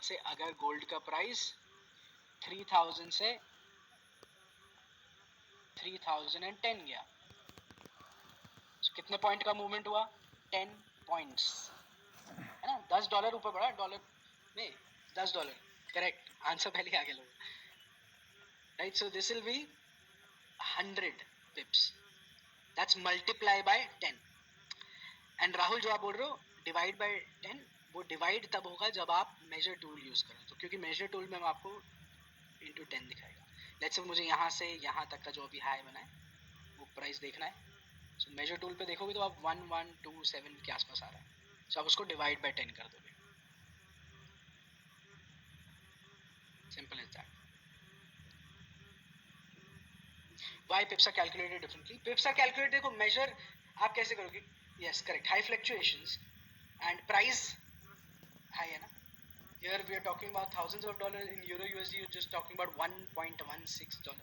से अगर गोल्ड का प्राइस 3000 से 3010 गया, तो कितने पॉइंट का मूवमेंट हुआ? 10 पॉइंट्स, है ना? $10 ऊपर बढ़ा, डॉलर में $10, करेक्ट आंसर पहले आ गया लोग, right? So this will be 100 pips, that's multiply by 10। And Rahul जो आप बोल रहे हो डिवाइड बाय 10, वो डिवाइड तब होगा जब आप मेजर टूल यूज करें, तो क्योंकि मेजर टूल में आपको इंटू 10 दिखाएगा। लेट्स से मुझे यहाँ से यहाँ तक का जो अभी हाई बना है वो प्राइस देखना है, सो मेजर टूल पे देखोगे तो आप 1127 के आसपास आ रहा है, सो आप उसको डिवाइड बाय 10 कर दोगे, simple as that. Why pips are calculated differently? Pips are calculated, देखो measure आप कैसे करोगे? Yes, correct. High fluctuations and price high है ना? Here we are talking about thousands of dollars. In Euro USD you're just talking about $1.16.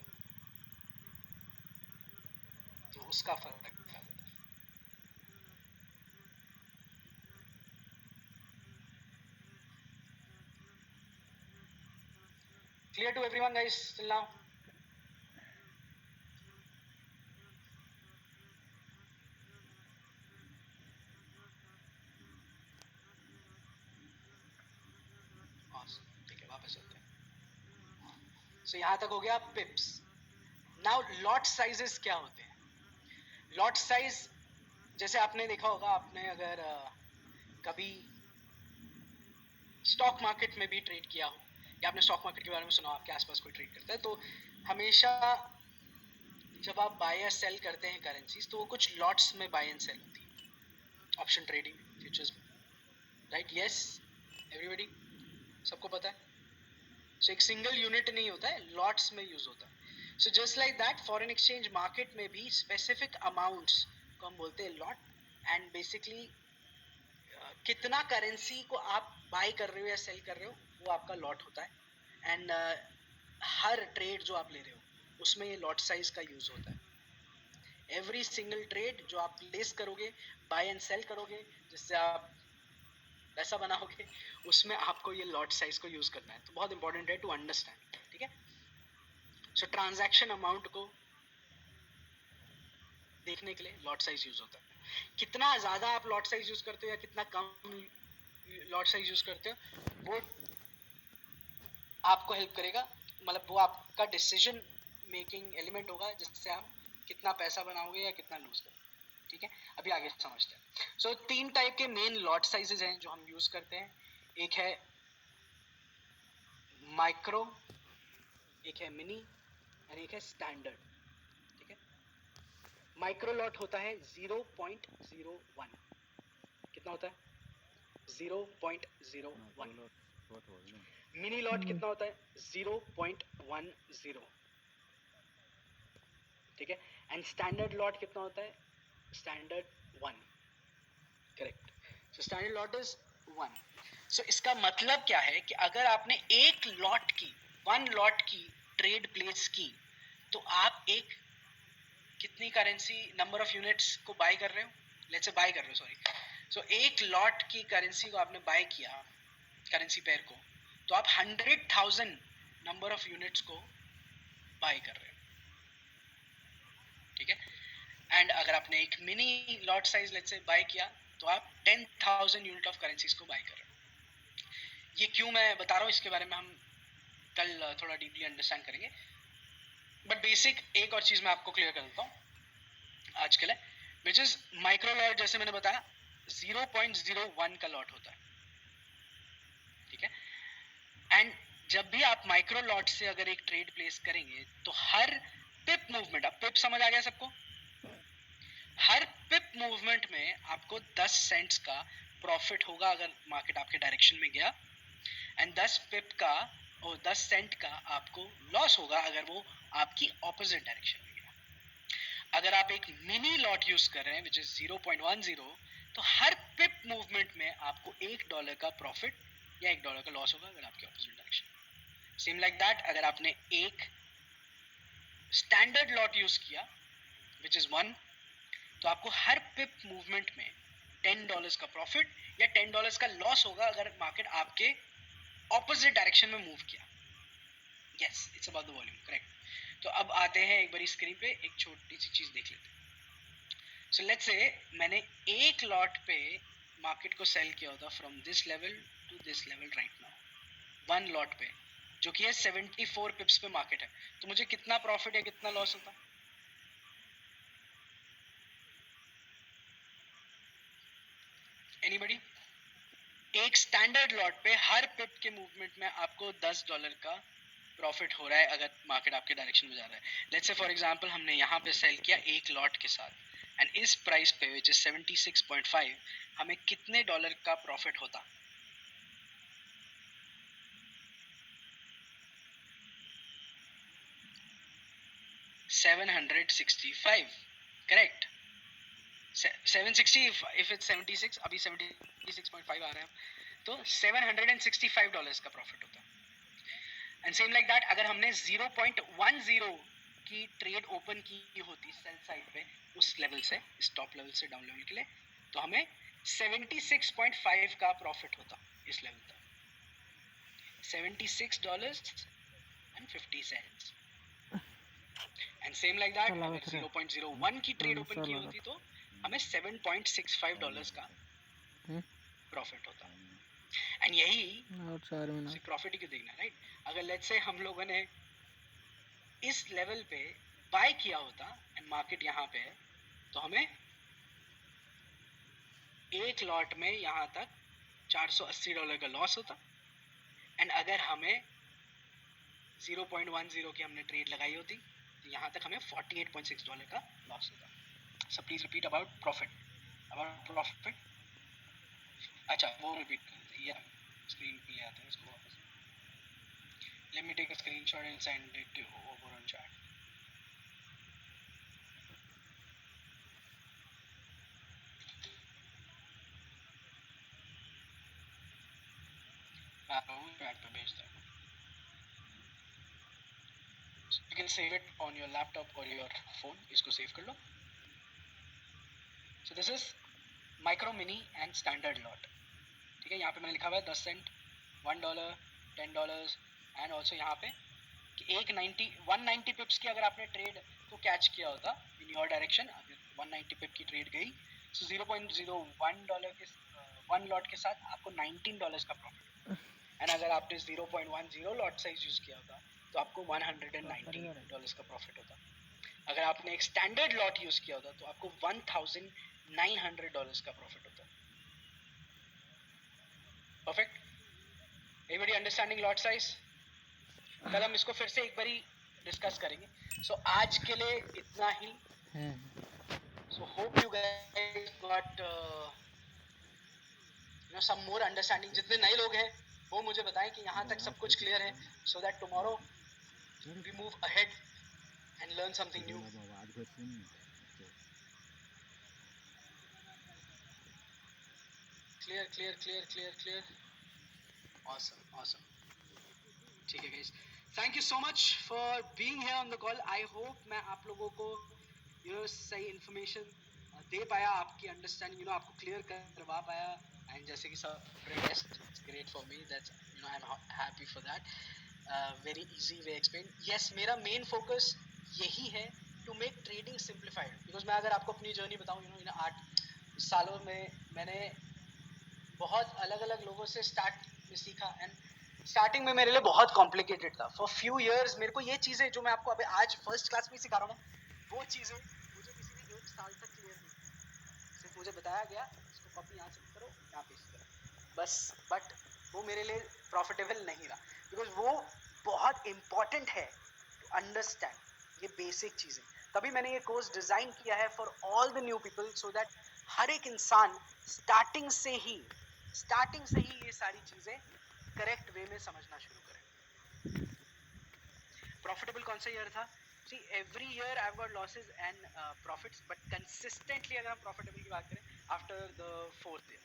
तो उसका फर्क है। Clear to everyone, guys, till now? ठीक है, वापस चलते हैं। So यहाँ तक हो गया pips. Now lot sizes क्या होते हैं? Lot size जैसे आपने देखा होगा, आपने अगर कभी स्टॉक मार्केट में भी ट्रेड किया हो या आपने स्टॉक मार्केट के बारे में सुना, आपके आसपास कोई ट्रेड करता है, तो हमेशा जब आप बाय या सेल करते हैं करेंसीज, तो वो कुछ लॉट्स में बाय एंड सेल होती है, ऑप्शन ट्रेडिंग, फ्यूचर्स में, राइट? यस एवरीबॉडी, सबको पता है। सो एक सिंगल यूनिट नहीं होता है, लॉट्स में यूज होता है। So just like that foreign exchange market में भी स्पेसिफिक अमाउंट्स को हम बोलते हैं लॉट, एंड बेसिकली कितना करेंसी को आप बाय कर रहे हो या सेल कर रहे हो वो आपका लॉट होता है, एंड हर ट्रेड जो आप ले रहे हो उसमें ये लॉट साइज का यूज होता है। एवरी सिंगल ट्रेड जो आप प्लेस करोगे, बाय एंड सेल करोगे, जिससे आप पैसा बनाओगे, उसमें आपको ये लॉट साइज को यूज करना है, तो बहुत इंपॉर्टेंट है टू अंडरस्टैंड, ठीक है? सो ट्रांजैक्शन अमाउंट को देखने के लिए लॉट साइज यूज होता है। कितना ज्यादा आप लॉट साइज यूज करते हो या कितना कम लॉट साइज यूज करते हो, वो आपको हेल्प करेगा, मतलब वो आपका डिसीजन मेकिंग एलिमेंट होगा, जिससे आप कितना पैसा बनाओगे या कितना लूज करोगे, ठीक है? अभी आगे समझते हैं। सो 3 टाइप के मेन लॉट साइजेस हैं जो हम यूज करते हैं। एक है माइक्रो, एक है मिनी और एक है स्टैंडर्ड, ठीक है? माइक्रो लॉट होता है 0.01, कितना होता है? 0.01। मिनी लॉट कितना होता है? 0.10, ठीक है? एंड स्टैंडर्ड लॉट कितना होता है? Standard 1, correct. So standard lot is 1। सो इसका मतलब क्या है कि अगर आपने एक लॉट की, 1 लॉट की ट्रेड प्लेस की, तो आप एक कितनी करेंसी, नंबर ऑफ यूनिट्स को बाय कर रहे हो, लेट्स से बाय कर रहे हो, सॉरी। सो एक लॉट की करेंसी को आपने बाय किया, करेंसी पेयर को, तो आप 100,000 नंबर ऑफ यूनिट्स को बाय कर रहे हो, ठीक है? एंड अगर आपने एक mini lot size let's say buy किया, तो आप 10,000 यूनिट ऑफ करेंसीज को बाय कर रहे हो। ये क्यों मैं बता रहा हूँ, इसके बारे में हम कल थोड़ा डीपली अंडरस्टैंड करेंगे, बट बेसिक एक और चीज मैं आपको क्लियर कर देता हूँ आज के लिए, विच इज माइक्रो लॉट। जैसे मैंने बताया 0.01 का लॉट होता है, ठीक है? एंड जब भी आप माइक्रो लॉट से अगर एक ट्रेड प्लेस करेंगे, तो हर पिप मूवमेंट, अब पिप समझ आ गया सबको? हर पिप मूवमेंट में आपको 10 सेंट्स का प्रॉफिट होगा अगर मार्केट आपके डायरेक्शन में गया, एंड 10 पिप का और 10 सेंट का आपको लॉस होगा अगर वो आपकी ऑपोजिट डायरेक्शन में गया। अगर आप एक मिनी लॉट यूज कर रहे हैं विच इज 0.10, तो हर पिप मूवमेंट में आपको $1 का प्रॉफिट या $1 का लॉस होगा अगर आपके opposite direction. Same like that, अगर आपने एक स्टैंडर्ड लॉट यूज किया विच इज 1, तो आपको हर पिप मूवमेंट में $10 का प्रॉफिट या $10 का लॉस होगा अगर मार्केट आपके ऑपोजिट डायरेक्शन में मूव किया. Yes, it's about the volume, correct. तो अब आते हैं एक बारी स्क्रीन पे, एक छोटी सी चीज देख लेते हैं. सो लेट्स से मैंने एक लॉट पे मार्केट को सेल किया होता from this level to this level right now, one lot पे, जो कि है 74 पिप्स पे मार्केट है. तो मुझे कितना प्रॉफिट या कितना लॉस होता? एनीबडी? एक स्टैंडर्ड लॉट पे हर पिप के मूवमेंट में आपको $10 का प्रॉफिट हो रहा है अगर मार्केट आपके डायरेक्शन में जा रहा है. लेट्स से फॉर एग्जांपल हमने यहाँ पे सेल किया एक लॉट के साथ, एंड इस प्राइस पे विच इज 76.5 हमें कितने डॉलर का प्रॉफिट होता? $765, करेक्ट. 760 if it's 76, अभी 76.5 आ रहा है, तो $765 का प्रॉफिट होता. एंड सेम लाइक दैट, अगर हमने 0.10 की ट्रेड ओपन की होती सेल साइड पे उस लेवल से, इस टॉप लेवल से डाउन लेवल के लिए, तो हमें 76.5 का प्रॉफिट होता इस लेवल तक. $76.50. एंड सेम लाइक दैट, अगर 0.01 की ट्रेड ओपन की होती तो हमें $7.65 का प्रॉफिट होता. एंड यही प्रॉफिट ही देखना, राइट? अगर लेट्स से हम लोगों ने इस लेवल पे बाय किया होता एंड मार्केट यहाँ पे है, तो हमें एक लॉट में यहाँ तक $480 का लॉस होता. एंड अगर हमें 0.10 की हमने ट्रेड लगाई होती तो यहाँ तक हमें $48.6 का लॉस होता. So please repeat about profit. अच्छा, वो रिपीट कर दे. या स्क्रीन पे ले आते हैं इसको वापस. Let me take a screenshot and send it over on chat. chat पे भेज दे. You can save it on your laptop or your phone. इसको सेव कर लो. So this is micro, mini and standard lot. ठीक है, यहाँ पे मैंने लिखा हुआ है 10 सेंट, $1, $10 एंड ऑल्सो यहाँ पे कि 190 पिप्स की अगर आपने ट्रेड को कैच किया होता इन योर डायरेक्शन, 190 पिप की ट्रेड गई, so $0.01 के 1 लॉट के साथ आपको $19 का प्रॉफिट. एंड अगर आपने 0.10 लॉट साइज यूज किया होता तो आपको $119 का प्रॉफिट होता. अगर आपने एक स्टैंडर्ड लॉट यूज किया होता तो आपको $1,900 का प्रॉफिट होता. Perfect. Everybody understanding lot size? कल हम इसको फिर से एक बारी डिस्कस करेंगे. सो आज के लिए इतना ही. So hope you guys got some more understanding. जितने नए लोग हैं वो मुझे बताएं कि यहाँ तक सब कुछ क्लियर है, so that tomorrow we move ahead and learn something new. Clear. Awesome. ठीक है guys, thank you so much for being here on the call. I hope मैं आप लोगों को सही information दे पाया, आपकी अंडरस्टैंडिंग आपको क्लियर करवा पाया. एंड जैसे कि सब great for me, that's I'm happy for that. Very easy way explain. Yes, मेरा main focus यही है to make trading simplified. Because मैं अगर आपको अपनी जर्नी बताऊँ, इन 8 सालों में मैंने बहुत अलग अलग लोगों से स्टार्ट में सीखा. एंड स्टार्टिंग में मेरे लिए बहुत कॉम्प्लिकेटेड था. फॉर फ्यू इयर्स मेरे को ये चीज़ें जो मैं आपको अभी आज फर्स्ट क्लास में सिखा रहा हूँ, वो चीज़ें मुझे किसी ने 1 साल तक क्लियर नहीं. सिर्फ मुझे बताया गया इसको कॉपी यहाँ से करो, यहाँ पे करो बस. बट वो मेरे लिए प्रॉफिटेबल नहीं रहा, बिकॉज वो बहुत इम्पॉर्टेंट है टू अंडरस्टैंड ये बेसिक चीज़ें. तभी मैंने ये कोर्स डिज़ाइन किया है for all the new people, so that हर एक इंसान स्टार्टिंग से ही ये सारी चीज़ें करेक्ट वे में समझना शुरू करें. प्रॉफिटेबल कौन सा ईयर था? See every year I have got losses and profits, but consistently अगर हम प्रॉफिटेबल की बात करें आफ्टर द 4th ईयर